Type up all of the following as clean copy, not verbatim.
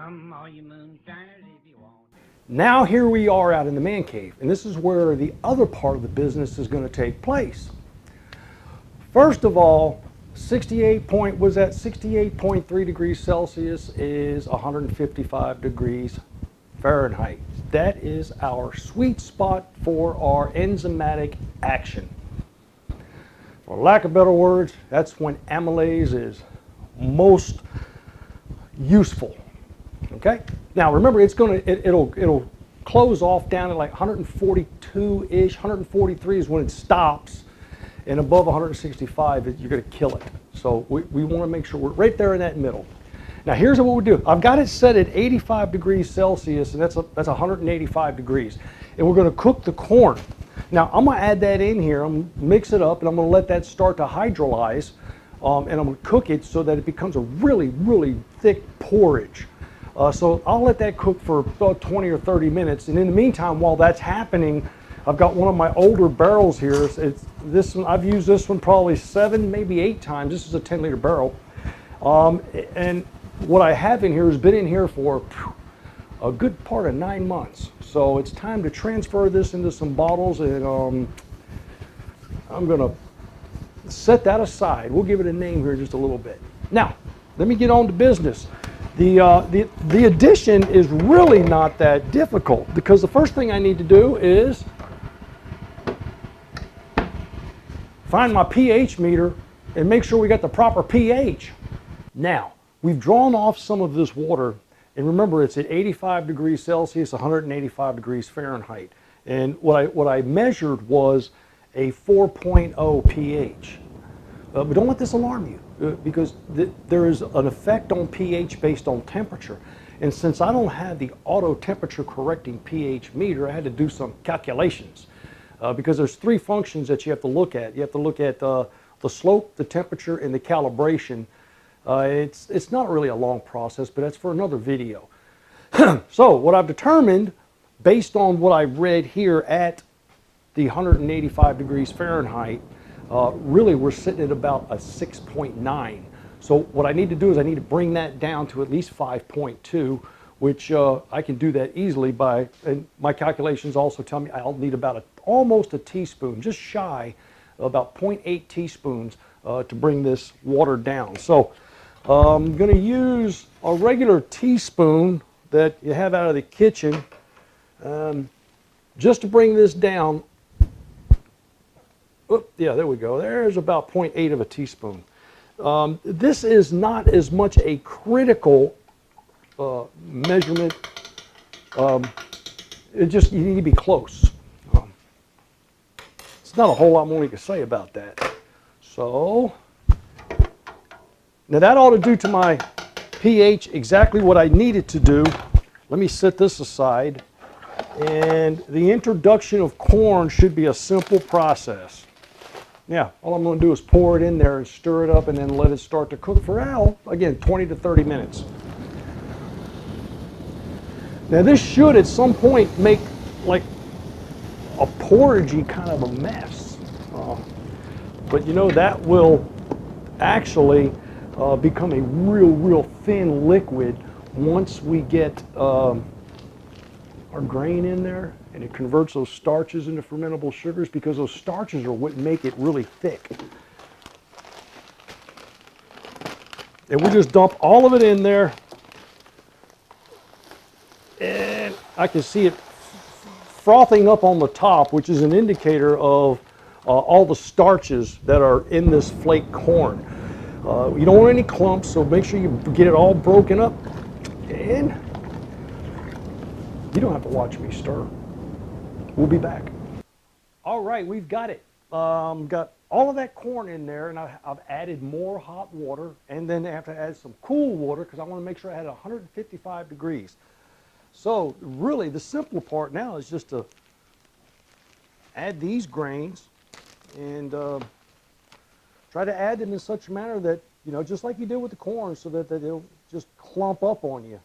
Come, all you moonshiners, if you want to. Now here we are out in the man cave, and this is where the other part of the business is going to take place. First of all, 68.3 degrees Celsius is 155 degrees Fahrenheit. That is our sweet spot for our enzymatic action. For lack of better words, that's when amylase is most useful. Okay. Now remember, it'll close off down at like 142-ish. 143 is when it stops, and above 165, you're going to kill it. So we want to make sure we're right there in that middle. Now here's what we do. I've got it set at 85 degrees Celsius, and that's 185 degrees. And we're going to cook the corn. Now I'm going to add that in here. I'm going to mix it up, and I'm going to let that start to hydrolyze. And I'm going to cook it so that it becomes a really, really thick porridge. So I'll let that cook for about 20 or 30 minutes. And in the meantime, while that's happening, I've got one of my older barrels here. It's this one. I've used this one probably 7, maybe 8 times. This is a 10-liter barrel. And what I have in here has been in here for a good part of 9 months. So it's time to transfer this into some bottles, and I'm going to set that aside. We'll give it a name here in just a little bit. Now, let me get on to business. The addition is really not that difficult, because the first thing I need to do is find my pH meter and make sure we got the proper pH. Now, we've drawn off some of this water, and remember, it's at 85 degrees Celsius, 185 degrees Fahrenheit. And what I measured was a 4.0 pH. But don't let this alarm you, because there is an effect on pH based on temperature. And since I don't have the auto temperature correcting pH meter, I had to do some calculations. Because there's 3 functions that you have to look at. You have to look at the slope, the temperature, and the calibration. It's not really a long process, but that's for another video. So what I've determined, based on what I read here at the 185 degrees Fahrenheit, really we're sitting at about a 6.9. So what I need to do is I need to bring that down to at least 5.2, which I can do that easily by, and my calculations also tell me I'll need about almost a teaspoon, just shy, about 0.8 teaspoons to bring this water down. So I'm going to use a regular teaspoon that you have out of the kitchen just to bring this down. Oop, yeah, there we go. There's about 0.8 of a teaspoon. This is not as much a critical measurement. You need to be close. It's not a whole lot more you can say about that. So, now that ought to do to my pH exactly what I needed to do. Let me set this aside. And the introduction of corn should be a simple process. Yeah, all I'm going to do is pour it in there and stir it up, and then let it start to cook for, again, 20 to 30 minutes. Now this should at some point make like a porridgey kind of a mess. But you know, that will actually become a real thin liquid once we get our grain in there, and it converts those starches into fermentable sugars, because those starches are what make it really thick. And we just dump all of it in there, and I can see it frothing up on the top, which is an indicator of all the starches that are in this flake corn. You don't want any clumps, so make sure you get it all broken up, and you don't have to watch me stir. We'll be back. All right, we've got it. Got all of that corn in there, and I've added more hot water, and then I have to add some cool water because I want to make sure I had 155 degrees. So really the simple part now is just to add these grains and try to add them in such a manner that, you know, just like you did with the corn, so that they'll just clump up on you.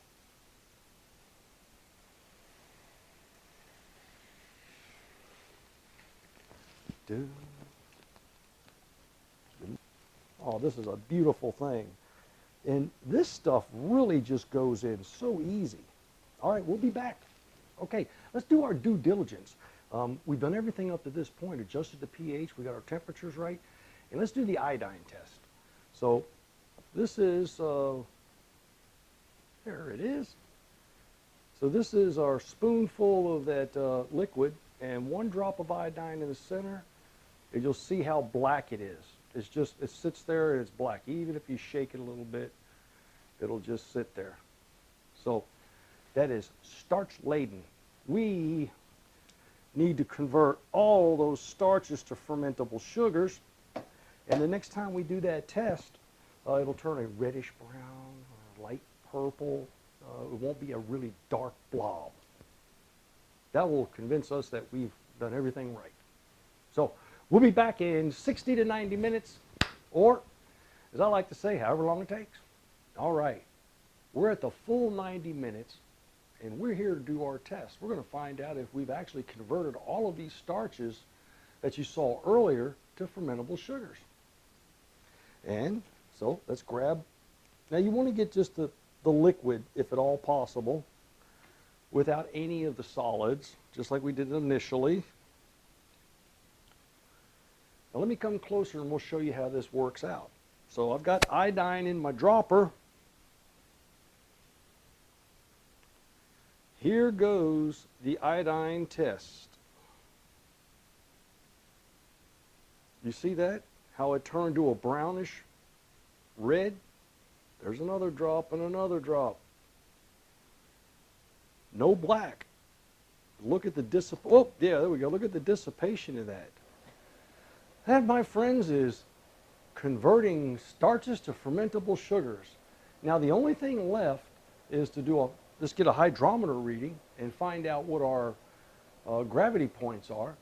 Oh, this is a beautiful thing. And this stuff really just goes in so easy. All right, we'll be back. Okay, let's do our due diligence. We've done everything up to this point, adjusted the pH, we got our temperatures right, and let's do the iodine test. So this is, there it is. So this is our spoonful of that liquid, and 1 drop of iodine in the center, and you'll see how black it is. It's just, it sits there and it's black. Even if you shake it a little bit, it'll just sit there. So that is starch laden. We need to convert all those starches to fermentable sugars, and the next time we do that test, it'll turn a reddish brown or light purple. It won't be a really dark blob. That will convince us that we've done everything right. So we'll be back in 60 to 90 minutes, or as I like to say, however long it takes. All right, we're at the full 90 minutes, and we're here to do our test. We're going to find out if we've actually converted all of these starches that you saw earlier to fermentable sugars. And so let's grab, now you want to get just the liquid, if at all possible, without any of the solids, just like we did initially. Now let me come closer and we'll show you how this works out. So I've got iodine in my dropper. Here goes the iodine test. You see that? How it turned to a brownish red? There's another drop and another drop. No black. Look at the oh, yeah, there we go. Look at the dissipation of that. That, my friends, is converting starches to fermentable sugars. Now, the only thing left is to do let's get a hydrometer reading and find out what our gravity points are.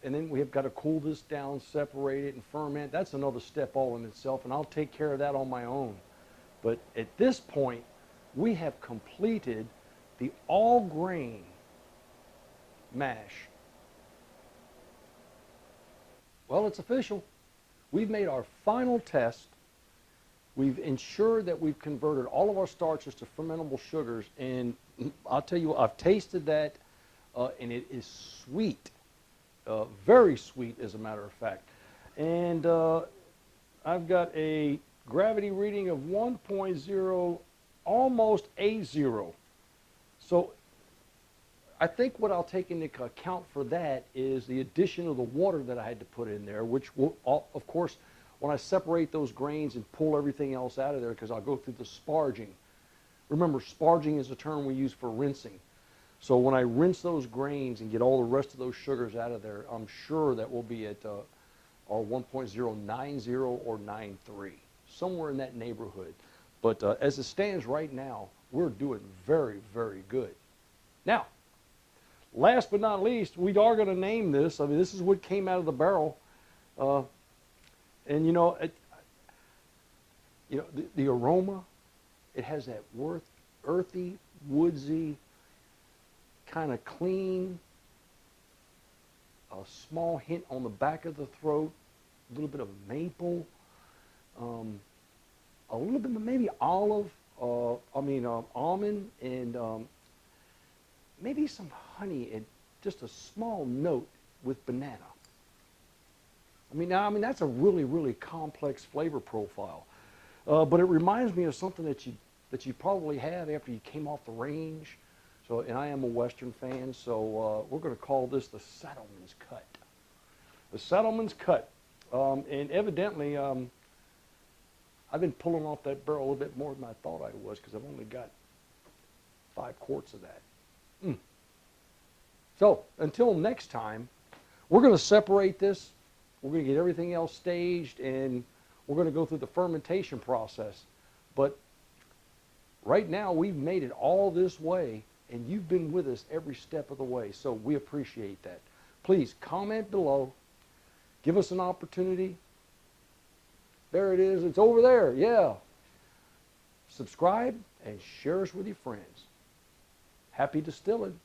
And then we have got to cool this down, separate it, and ferment. That's another step all in itself, and I'll take care of that on my own. But at this point, we have completed the all-grain mash. Well, it's official. We've made our final test. We've ensured that we've converted all of our starches to fermentable sugars, and I'll tell you what, I've tasted that, and it is sweet, very sweet as a matter of fact. And I've got a gravity reading of 1.0, almost A0. So I think what I'll take into account for that is the addition of the water that I had to put in there, which will, of course, when I separate those grains and pull everything else out of there, because I'll go through the sparging. Remember, sparging is a term we use for rinsing. So when I rinse those grains and get all the rest of those sugars out of there, I'm sure that we'll be at our 1.090 or 93, somewhere in that neighborhood. But as it stands right now, we're doing very, very good. Now, last but not least, we are going to name this. I mean, this is what came out of the barrel. And you know, the aroma, it has that earthy, woodsy, kind of clean, a small hint on the back of the throat, a little bit of maple, a little bit of maybe olive, almond, and maybe some honey, and just a small note with banana. I mean, that's a really, really complex flavor profile. But it reminds me of something that you probably had after you came off the range. So, and I am a Western fan, so we're going to call this the Saddleman's Cut. The Saddleman's Cut. And evidently, I've been pulling off that barrel a little bit more than I thought I was, because I've only got 5 quarts of that. So, until next time, we're going to separate this. We're going to get everything else staged, and we're going to go through the fermentation process. But right now, we've made it all this way, and you've been with us every step of the way, so we appreciate that. Please comment below. Give us an opportunity. There it is. It's over there. Yeah. Subscribe and share us with your friends. Happy distilling.